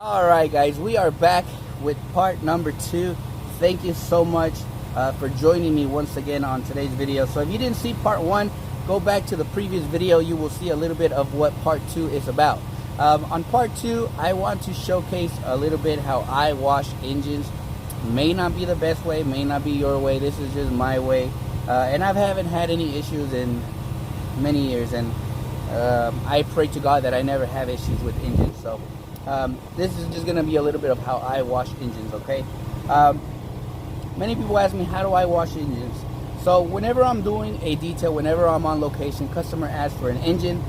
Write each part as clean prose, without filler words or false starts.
Alright guys, we are back with part number 2. Thank you so much for joining me once again on today's video. So if you didn't see part 1, go back to the previous video. You will see a little bit of what part 2 is about. On part 2, I want to showcase a little bit how I wash engines. May not be the best way, may not be your way. This is just my way. And I haven't had any issues in many years. And I pray to God that I never have issues with engines. So this is just going to be a little bit of how I wash engines, okay? Many people ask me, how do I wash engines? So whenever I'm doing a detail, whenever I'm on location, customer asks for an engine,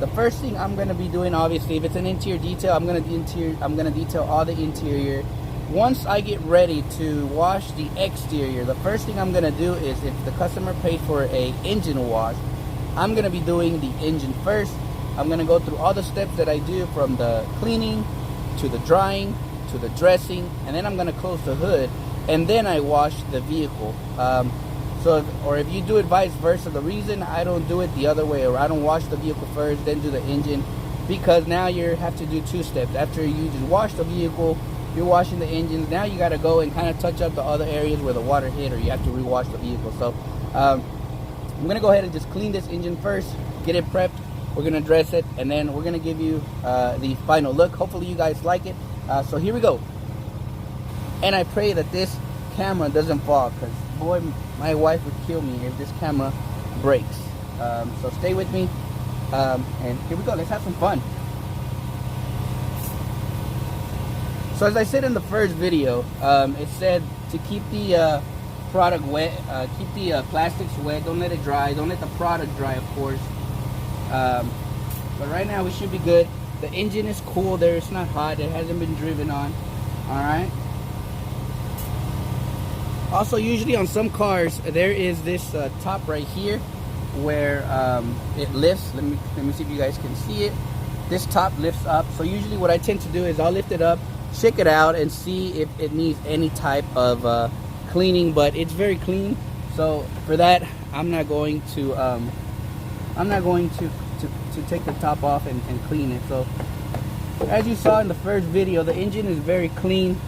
the first thing I'm going to be doing, obviously, if it's an interior detail, I'm going to detail all the interior. Once I get ready to wash the exterior, the first thing I'm going to do is, if the customer paid for a engine wash, I'm going to be doing the engine first. I'm going to go through all the steps that I do, from the cleaning to the drying to the dressing, and then I'm going to close the hood, and then I wash the vehicle. If you do it vice versa, the reason I don't do it the other way, or I don't wash the vehicle first then do the engine, because now you have to do 2 steps. After you just wash the vehicle, you're washing the engines. Now you got to go and kind of touch up the other areas where the water hit, or you have to rewash the vehicle. So I'm going to go ahead and just clean this engine first, get it prepped. We're going to dress it, and then we're going to give you the final look. Hopefully you guys like it. So here we go. And I pray that this camera doesn't fall, because boy, my wife would kill me if this camera breaks. So stay with me, and here we go. Let's have some fun. So as I said in the first video, it said to keep the product wet, keep the plastics wet, don't let it dry, don't let the product dry, of course. But right now we should be good. The engine is cool there, it's not hot, it hasn't been driven on. Alright. Also, usually on some cars there is this top right here where it lifts. Let me see if you guys can see it. This top lifts up. So usually what I tend to do is I'll lift it up, check it out, and see if it needs any type of cleaning, but it's very clean. So for that, I'm not going to take the top off and clean it. So as you saw in the first video, the engine is very clean,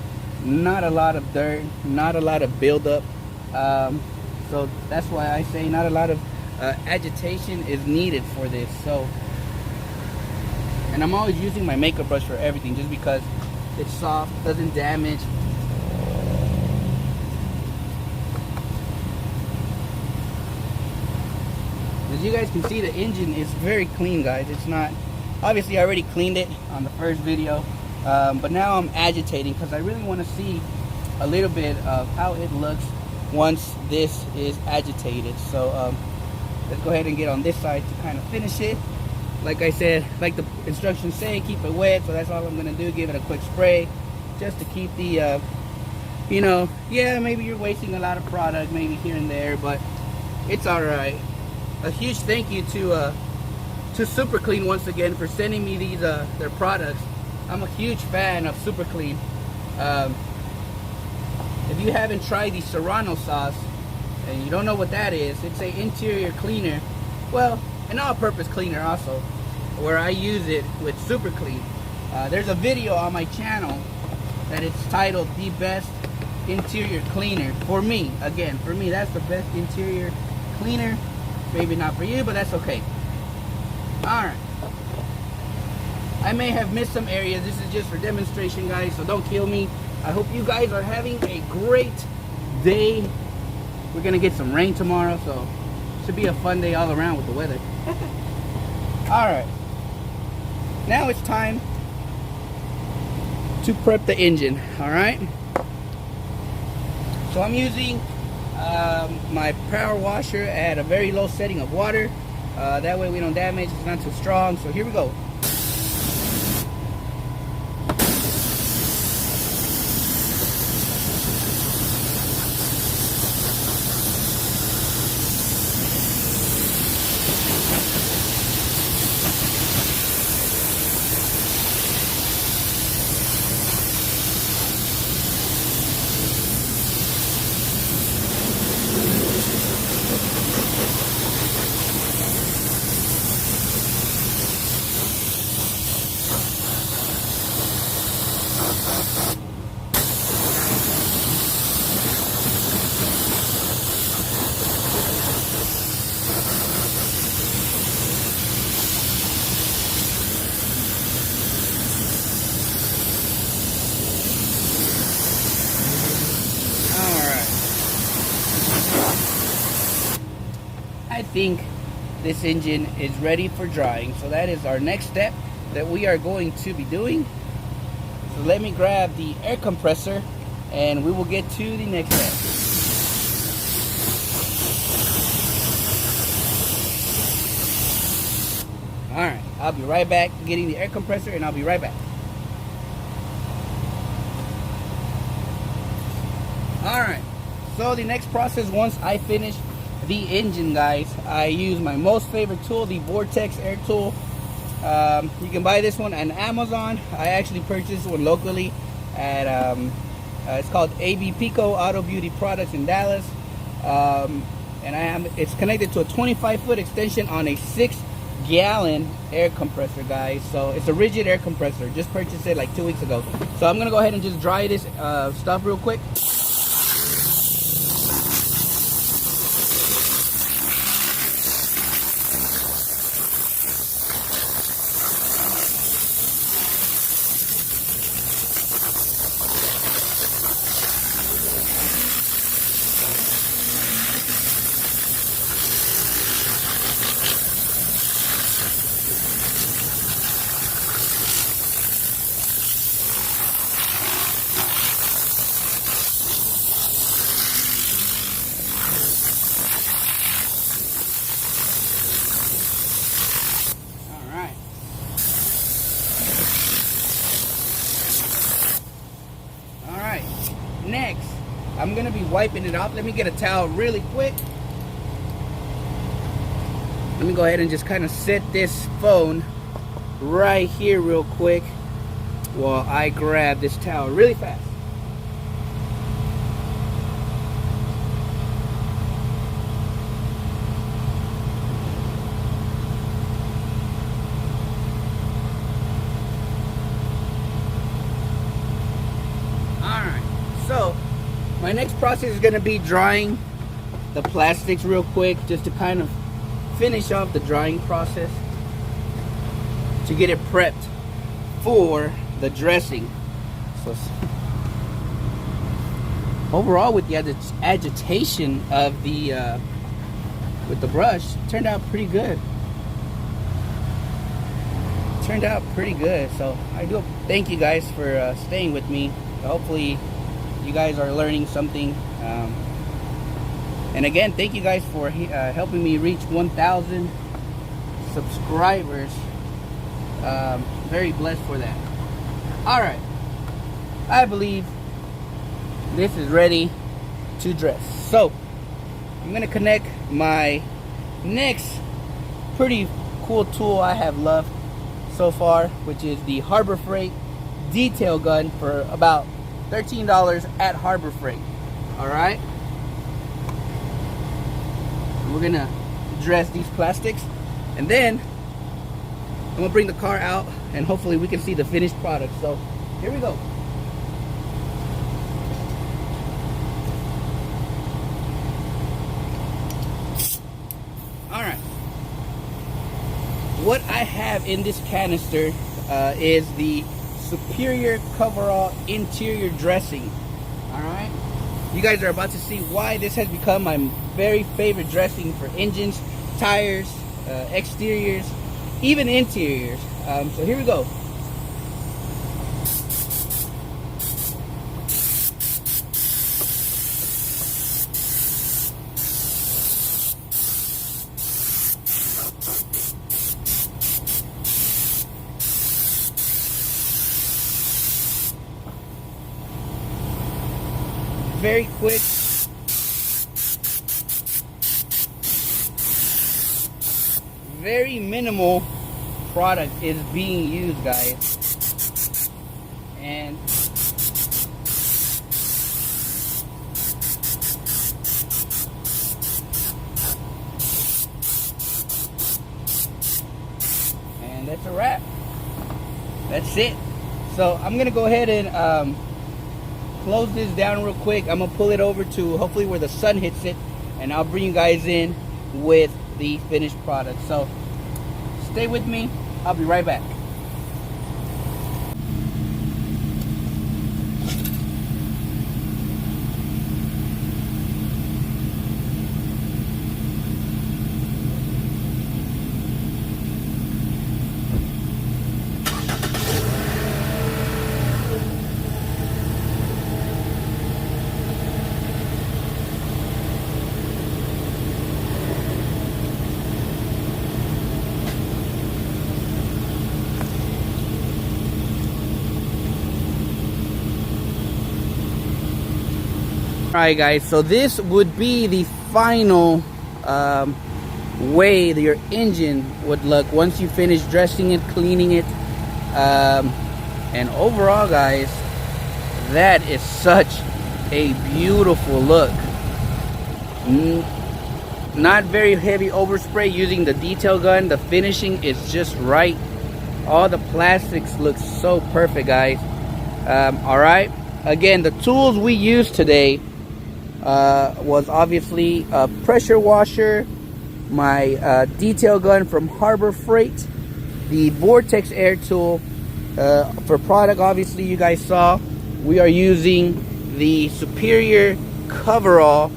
not a lot of dirt, not a lot of buildup. So that's why I say not a lot of agitation is needed for this. So, and I'm always using my makeup brush for everything, just because it's soft, doesn't damage. As you guys can see, the engine is very clean, guys. It's not, obviously I already cleaned it on the first video, but now I'm agitating because I really want to see a little bit of how it looks once this is agitated. So let's go ahead and get on this side to kind of finish it. Like I said, like the instructions say, keep it wet. So that's all I'm going to do. Give it a quick spray just to keep the, yeah, maybe you're wasting a lot of product, maybe here and there, but it's all right. A huge thank you to Super Clean once again for sending me these their products. I'm a huge fan of Super Clean. If you haven't tried the Serrano sauce and you don't know what that is, it's an interior cleaner. Well, an all-purpose cleaner also, where I use it with Super Clean. There's a video on my channel that it's titled "The Best Interior Cleaner." For me, again, for me, that's the best interior cleaner. Maybe not for you, but that's okay. Alright. I may have missed some areas. This is just for demonstration, guys, so don't kill me. I hope you guys are having a great day. We're going to get some rain tomorrow, so it should be a fun day all around with the weather. Alright. Now it's time to prep the engine. Alright. So I'm using my power washer at a very low setting of water. That way we don't damage, it's not too strong. So here we go. I think this engine is ready for drying, so that is our next step that we are going to be doing. So let me grab the air compressor and we will get to the next step. Alright, I'll be right back getting the air compressor and I'll be right back. Alright, so the next process, once I finish the engine, guys, I use my most favorite tool, the Vortex air tool. You can buy this one on Amazon. I actually purchased one locally at it's called AB Pico Auto Beauty Products in Dallas, and it's connected to a 25-foot extension on a 6-gallon air compressor, guys. So it's a rigid air compressor. Just purchased it like 2 weeks ago. So I'm gonna go ahead and just dry this stuff real quick. Next, I'm gonna be wiping it off. Let me get a towel really quick. Let me go ahead and just kind of set this phone right here real quick while I grab this towel really fast. So my next process is going to be drying the plastics real quick, just to kind of finish off the drying process to get it prepped for the dressing. So overall, with the agitation of the with the brush, it turned out pretty good. Turned out pretty good. So I do thank you guys for staying with me. Hopefully you guys are learning something, and again, thank you guys for helping me reach 1,000 subscribers. Very blessed for that. Alright, I believe this is ready to dress, so I'm gonna connect my next pretty cool tool I have loved so far, which is the Harbor Freight detail gun for about $13 at Harbor Freight. Alright, we're gonna dress these plastics, and then I'm gonna bring the car out and hopefully we can see the finished product. So here we go. Alright, what I have in this canister is the Superior Coverall interior dressing. Alright, you guys are about to see why this has become my very favorite dressing for engines, tires, exteriors, even interiors. So here we go. Very quick. Very minimal product is being used, guys. And that's a wrap. That's it. So I'm gonna go ahead and close this down real quick. I'm gonna pull it over to hopefully where the sun hits it, and I'll bring you guys in with the finished product. So stay with me, I'll be right back. Alright guys, so this would be the final way that your engine would look once you finish dressing it, cleaning it, and overall guys, that is such a beautiful look. Not very heavy overspray using the detail gun. The finishing is just right. All the plastics look so perfect guys. Alright, again, the tools we used today was obviously a pressure washer, my detail gun from Harbor Freight, the Vortex air tool. For product, obviously you guys saw we are using the Superior coverall,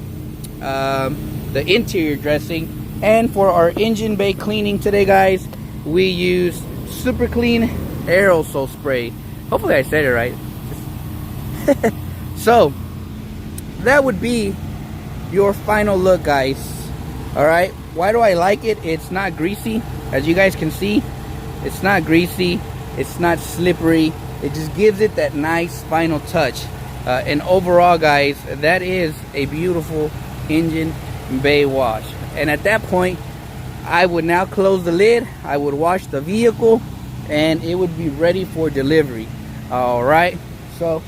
the interior dressing, and for our engine bay cleaning today guys, we use Super Clean aerosol spray. Hopefully I said it right. So that would be your final look guys. All right, why do I like it? It's not greasy, as you guys can see. It's not greasy, it's not slippery. It just gives it that nice final touch. And overall guys, that is a beautiful engine bay wash. And at that point, I would now close the lid, I would wash the vehicle, and it would be ready for delivery. All right, so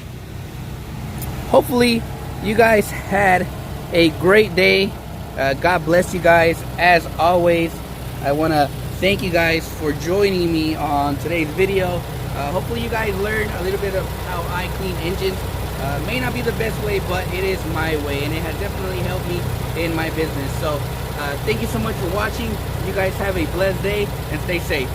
hopefully you guys had a great day. God bless you guys. As always, I want to thank you guys for joining me on today's video. Hopefully you guys learned a little bit of how I clean engines. May not be the best way, but it is my way, and it has definitely helped me in my business. So thank you so much for watching. You guys have a blessed day and stay safe.